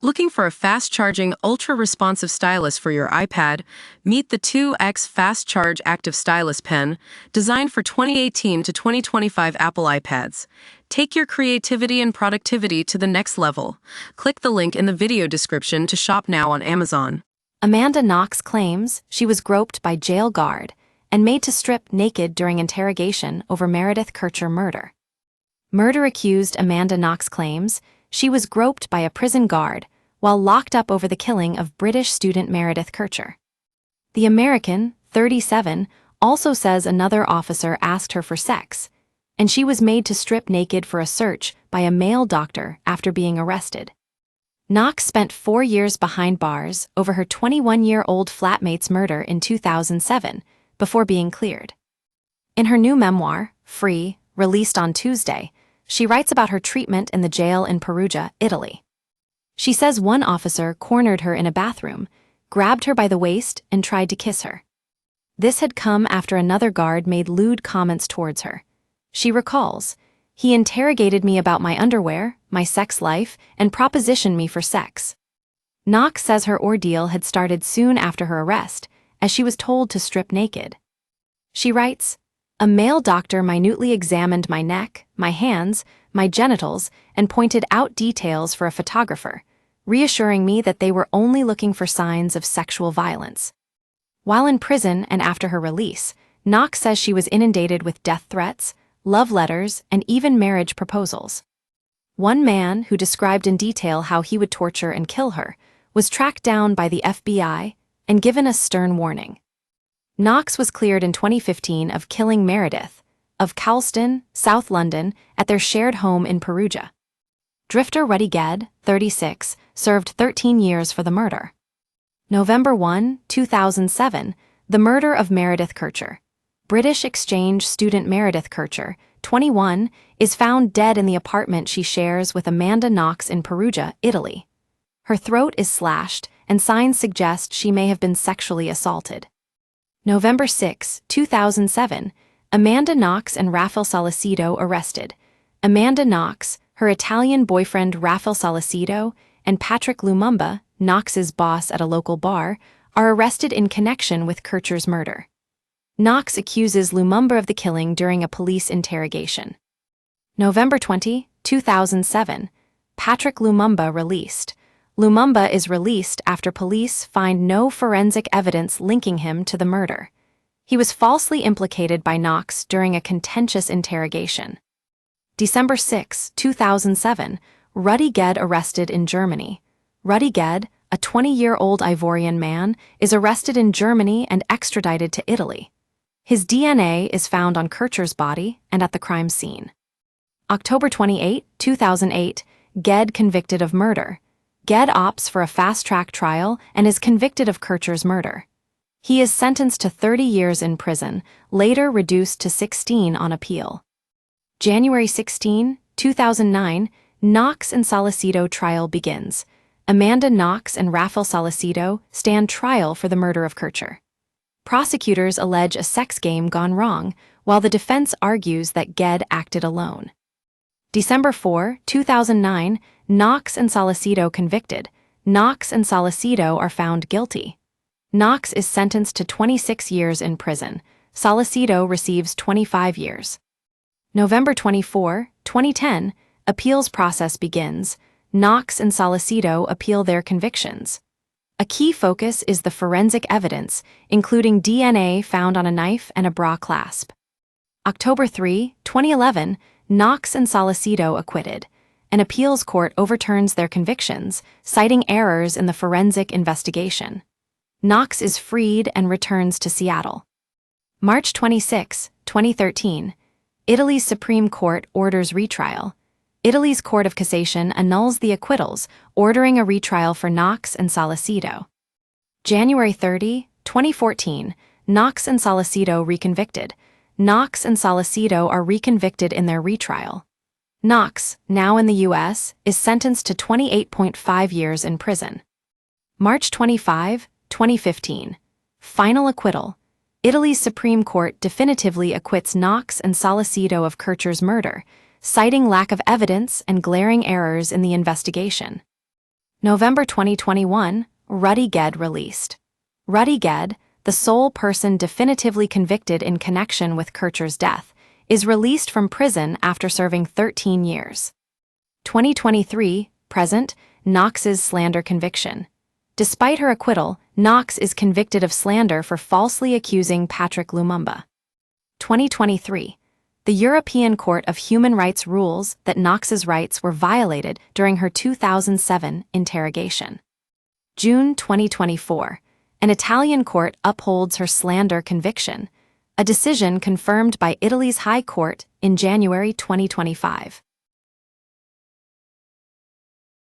Looking for a fast-charging, ultra-responsive stylus for your iPad? Meet the 2X Fast Charge Active Stylus Pen, designed for 2018 to 2025 Apple iPads. Take your creativity and productivity to the next level. Click the link in the video description to shop now on Amazon. Amanda Knox claims she was groped by jail guard and made to strip naked during interrogation over Meredith Kercher murder. Murder-accused Amanda Knox claims she was groped by a prison guard while locked up over the killing of British student Meredith Kercher. The American, 37, also says another officer asked her for sex, and she was made to strip naked for a search by a male doctor after being arrested. Knox spent 4 years behind bars over her 21-year-old flatmate's murder in 2007 before being cleared. In her new memoir, Free, released on Tuesday, she writes about her treatment in the jail in Perugia, Italy. She says one officer cornered her in a bathroom, grabbed her by the waist, and tried to kiss her. This had come after another guard made lewd comments towards her. She recalls, "He interrogated me about my underwear, my sex life, and propositioned me for sex." Knox says her ordeal had started soon after her arrest, as she was told to strip naked. She writes, "A male doctor minutely examined my neck, my hands, my genitals, and pointed out details for a photographer, reassuring me that they were only looking for signs of sexual violence." While in prison and after her release, Knox says she was inundated with death threats, love letters, and even marriage proposals. One man, who described in detail how he would torture and kill her, was tracked down by the FBI and given a stern warning. Knox was cleared in 2015 of killing Meredith, of Cowlston, South London, at their shared home in Perugia. Drifter Ruddy Gedd, 36, served 13 years for the murder. November 1, 2007, the murder of Meredith Kercher. British exchange student Meredith Kercher, 21, is found dead in the apartment she shares with Amanda Knox in Perugia, Italy. Her throat is slashed, and signs suggest she may have been sexually assaulted. November 6, 2007, Amanda Knox and Rafael Salcedo arrested. Amanda Knox, her Italian boyfriend Rafael Salcedo, and Patrick Lumumba, Knox's boss at a local bar, are arrested in connection with Kercher's murder. Knox accuses Lumumba of the killing during a police interrogation. November 20, 2007, Patrick Lumumba released. Lumumba is released after police find no forensic evidence linking him to the murder. He was falsely implicated by Knox during a contentious interrogation. December 6, 2007, Ruddy Gedd arrested in Germany. Ruddy Gedd, a 20-year-old Ivorian man, is arrested in Germany and extradited to Italy. His DNA is found on Kercher's body and at the crime scene. October 28, 2008, Gedd convicted of murder. Gedd opts for a fast-track trial and is convicted of Kercher's murder. He is sentenced to 30 years in prison, later reduced to 16 on appeal. January 16, 2009, Knox and Salcedo trial begins. Amanda Knox and Rafael Salcedo stand trial for the murder of Kercher. Prosecutors allege a sex game gone wrong, while the defense argues that Gedd acted alone. December 4, 2009, Knox and Salcedo convicted. Knox and Salcedo are found guilty. Knox is sentenced to 26 years in prison. Salcedo receives 25 years. November 24, 2010, appeals process begins. Knox and Salcedo appeal their convictions. A key focus is the forensic evidence, including DNA found on a knife and a bra clasp. October 3, 2011, Knox and Salcedo acquitted. An appeals court overturns their convictions, citing errors in the forensic investigation. Knox is freed and returns to Seattle. March 26, 2013, Italy's Supreme Court orders retrial. Italy's Court of Cassation annuls the acquittals, ordering a retrial for Knox and Salcedo. January 30, 2014, Knox and Salcedo reconvicted. Knox and Salcedo are reconvicted in their retrial. Knox, now in the U.S., is sentenced to 28.5 years in prison. March 25, 2015. Final acquittal. Italy's Supreme Court definitively acquits Knox and Salcedo of Kercher's murder, citing lack of evidence and glaring errors in the investigation. November 2021, Ruddy Ged released. Ruddy Ged, the sole person definitively convicted in connection with Kercher's death, is released from prison after serving 13 years. 2023, present, Knox's slander conviction. Despite her acquittal, Knox is convicted of slander for falsely accusing Patrick Lumumba. 2023, the European Court of Human Rights rules that Knox's rights were violated during her 2007 interrogation. June 2024, an Italian court upholds her slander conviction, a decision confirmed by Italy's High Court in January 2025.